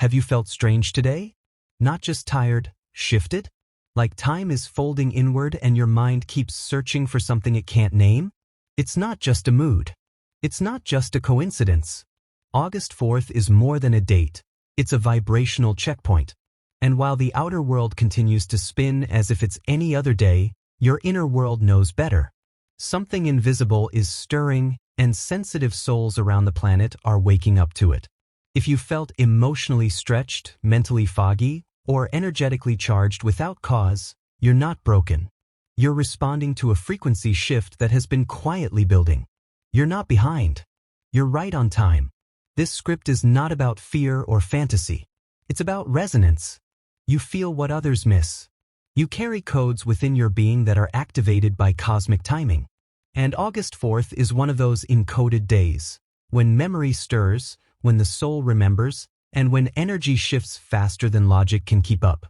Have you felt strange today? Not just tired, shifted? Like time is folding inward and your mind keeps searching for something it can't name? It's not just a mood. It's not just a coincidence. August 4th is more than a date. It's a vibrational checkpoint. And while the outer world continues to spin as if it's any other day, your inner world knows better. Something invisible is stirring, and sensitive souls around the planet are waking up to it. If you felt emotionally stretched, mentally foggy, or energetically charged without cause, you're not broken. You're responding to a frequency shift that has been quietly building. You're not behind. You're right on time. This script is not about fear or fantasy. It's about resonance. You feel what others miss. You carry codes within your being that are activated by cosmic timing. And August 4th is one of those encoded days, when memory stirs, when the soul remembers, and when energy shifts faster than logic can keep up.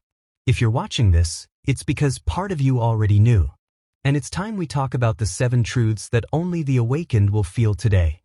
If you're watching this, it's because part of you already knew. And it's time we talk about the 7 truths that only the awakened will feel today.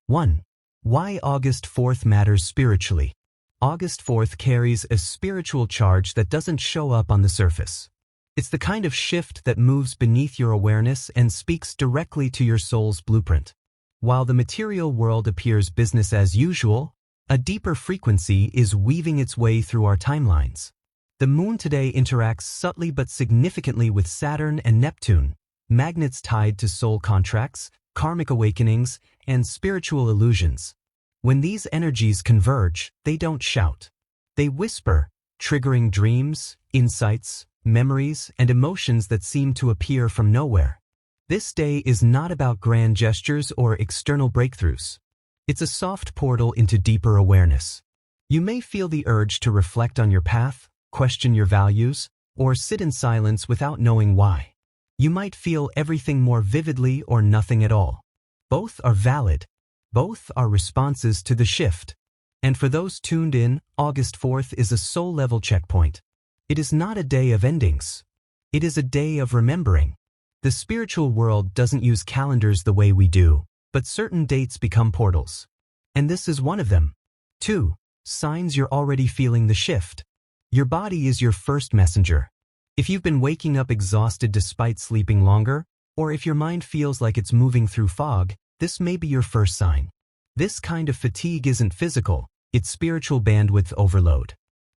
1. Why August 4th matters spiritually. August 4th carries a spiritual charge that doesn't show up on the surface. It's the kind of shift that moves beneath your awareness and speaks directly to your soul's blueprint. While the material world appears business as usual, a deeper frequency is weaving its way through our timelines. The moon today interacts subtly but significantly with Saturn and Neptune, magnets tied to soul contracts, karmic awakenings, and spiritual illusions. When these energies converge, they don't shout. They whisper, triggering dreams, insights, memories, and emotions that seem to appear from nowhere. This day is not about grand gestures or external breakthroughs. It's a soft portal into deeper awareness. You may feel the urge to reflect on your path, question your values, or sit in silence without knowing why. You might feel everything more vividly or nothing at all. Both are valid. Both are responses to the shift. And for those tuned in, August 4th is a soul-level checkpoint. It is not a day of endings. It is a day of remembering. The spiritual world doesn't use calendars the way we do, but certain dates become portals. And this is one of them. 2. Signs you're already feeling the shift. Your body is your first messenger. If you've been waking up exhausted despite sleeping longer, or if your mind feels like it's moving through fog, this may be your first sign. This kind of fatigue isn't physical, it's spiritual bandwidth overload.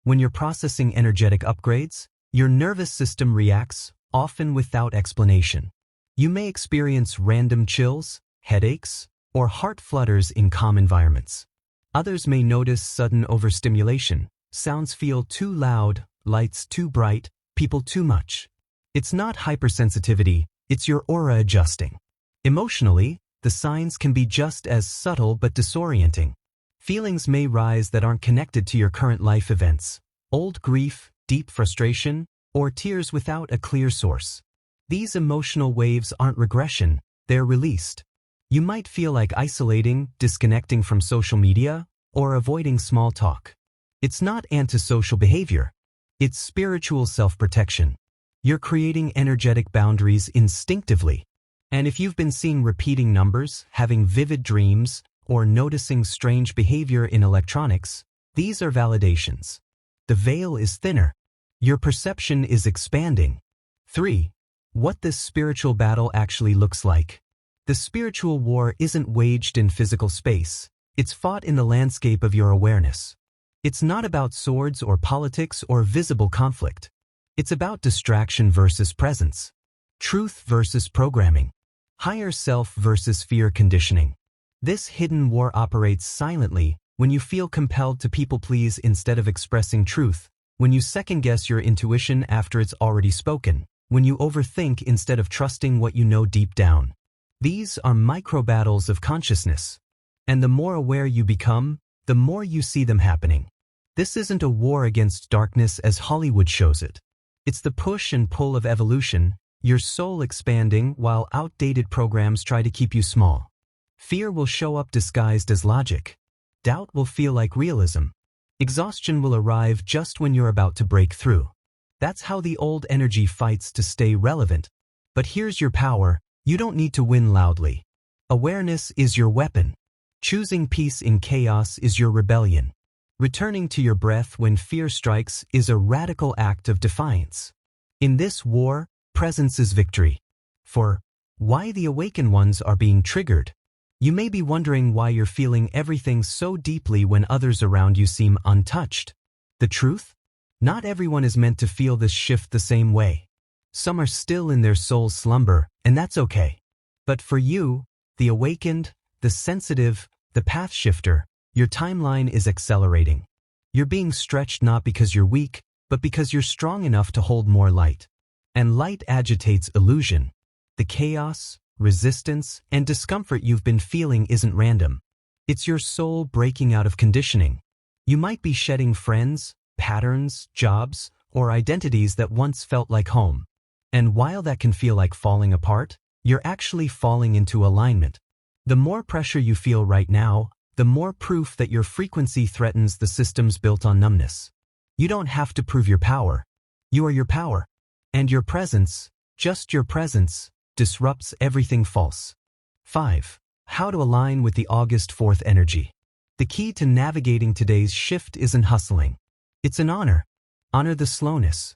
When you're processing energetic upgrades, your nervous system reacts, often without explanation. You may experience random chills, headaches, or heart flutters in calm environments. Others may notice sudden overstimulation. Sounds feel too loud, lights too bright, people too much. It's not hypersensitivity, it's your aura adjusting. Emotionally, the signs can be just as subtle but disorienting. Feelings may rise that aren't connected to your current life events. Old grief, deep frustration, or tears without a clear source. These emotional waves aren't regression, they're released. You might feel like isolating, disconnecting from social media, or avoiding small talk. It's not antisocial behavior. It's spiritual self-protection. You're creating energetic boundaries instinctively. And if you've been seeing repeating numbers, having vivid dreams, or noticing strange behavior in electronics, these are validations. The veil is thinner. Your perception is expanding. 3. What this spiritual battle actually looks like. The spiritual war isn't waged in physical space. It's fought in the landscape of your awareness. It's not about swords or politics or visible conflict. It's about distraction versus presence. Truth versus programming. Higher self versus fear conditioning. This hidden war operates silently when you feel compelled to people-please instead of expressing truth, when you second-guess your intuition after it's already spoken, when you overthink instead of trusting what you know deep down. These are micro-battles of consciousness. And the more aware you become, the more you see them happening. This isn't a war against darkness as Hollywood shows it. It's the push and pull of evolution, your soul expanding while outdated programs try to keep you small. Fear will show up disguised as logic. Doubt will feel like realism. Exhaustion will arrive just when you're about to break through. That's how the old energy fights to stay relevant. But here's your power. You don't need to win loudly. Awareness is your weapon. Choosing peace in chaos is your rebellion. Returning to your breath when fear strikes is a radical act of defiance. In this war, presence is victory. For why the awakened ones are being triggered. You may be wondering why you're feeling everything so deeply when others around you seem untouched. The truth? Not everyone is meant to feel this shift the same way. Some are still in their soul's slumber, and that's okay. But for you, the awakened, the sensitive, the path shifter, your timeline is accelerating. You're being stretched not because you're weak, but because you're strong enough to hold more light. And light agitates illusion. The chaos, resistance, and discomfort you've been feeling isn't random. It's your soul breaking out of conditioning. You might be shedding friends, patterns, jobs, or identities that once felt like home. And while that can feel like falling apart, you're actually falling into alignment. The more pressure you feel right now, the more proof that your frequency threatens the systems built on numbness. You don't have to prove your power. You are your power. And your presence, just your presence, disrupts everything false. 5. How to align with the August 4th energy. The key to navigating today's shift isn't hustling. It's an honor. Honor the slowness.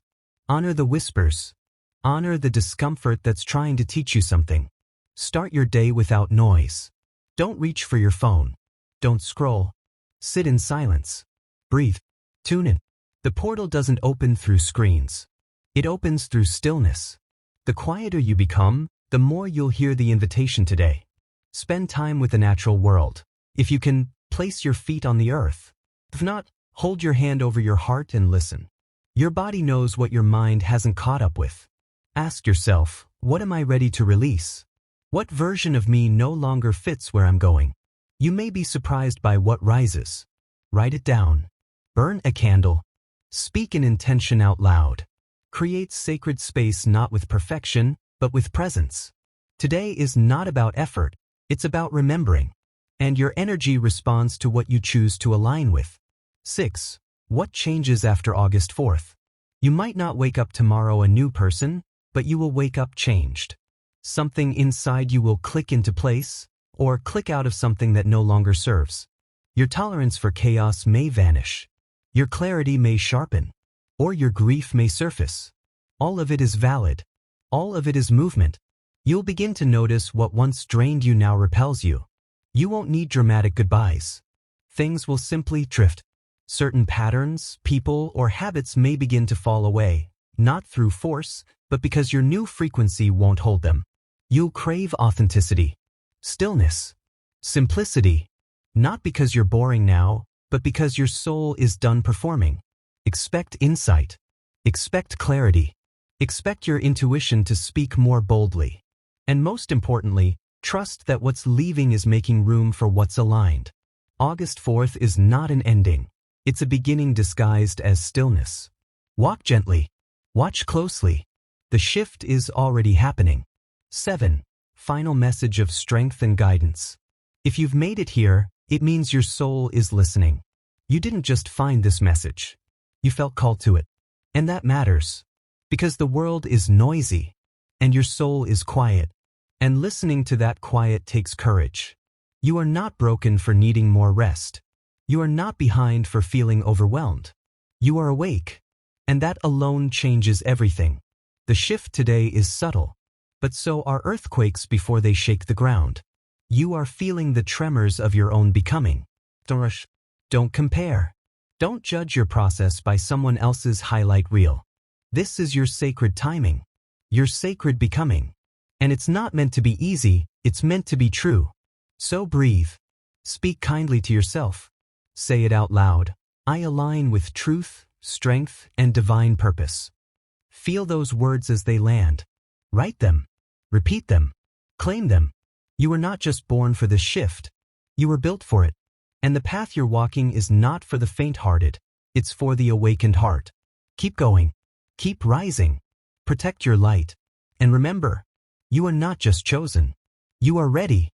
Honor the whispers. Honor the discomfort that's trying to teach you something. Start your day without noise. Don't reach for your phone. Don't scroll. Sit in silence. Breathe. Tune in. The portal doesn't open through screens. It opens through stillness. The quieter you become, the more you'll hear the invitation today. Spend time with the natural world. If you can, place your feet on the earth. If not, hold your hand over your heart and listen. Your body knows what your mind hasn't caught up with. Ask yourself, what am I ready to release? What version of me no longer fits where I'm going? You may be surprised by what rises. Write it down. Burn a candle. Speak an intention out loud. Create sacred space not with perfection, but with presence. Today is not about effort, it's about remembering. And your energy responds to what you choose to align with. 6. What changes after August 4th? You might not wake up tomorrow a new person, but you will wake up changed. Something inside you will click into place, or click out of something that no longer serves. Your tolerance for chaos may vanish. Your clarity may sharpen, or your grief may surface. All of it is valid. All of it is movement. You'll begin to notice what once drained you now repels you. You won't need dramatic goodbyes. Things will simply drift. Certain patterns, people, or habits may begin to fall away, not through force, but because your new frequency won't hold them. You'll crave authenticity, stillness, simplicity, not because you're boring now, but because your soul is done performing. Expect insight. Expect clarity. Expect your intuition to speak more boldly. And most importantly, trust that what's leaving is making room for what's aligned. August 4th is not an ending. It's a beginning disguised as stillness. Walk gently. Watch closely. The shift is already happening. 7. Final message of strength and guidance. If you've made it here, it means your soul is listening. You didn't just find this message. You felt called to it. And that matters. Because the world is noisy, and your soul is quiet. And listening to that quiet takes courage. You are not broken for needing more rest. You are not behind for feeling overwhelmed. You are awake. And that alone changes everything. The shift today is subtle, but so are earthquakes before they shake the ground. You are feeling the tremors of your own becoming. Don't rush. Don't compare. Don't judge your process by someone else's highlight reel. This is your sacred timing, your sacred becoming. And it's not meant to be easy, it's meant to be true. So breathe. Speak kindly to yourself. Say it out loud. I align with truth, strength, and divine purpose. Feel those words as they land. Write them. Repeat them. Claim them. You were not just born for this shift. You were built for it. And the path you're walking is not for the faint-hearted. It's for the awakened heart. Keep going. Keep rising. Protect your light. And remember, you are not just chosen. You are ready.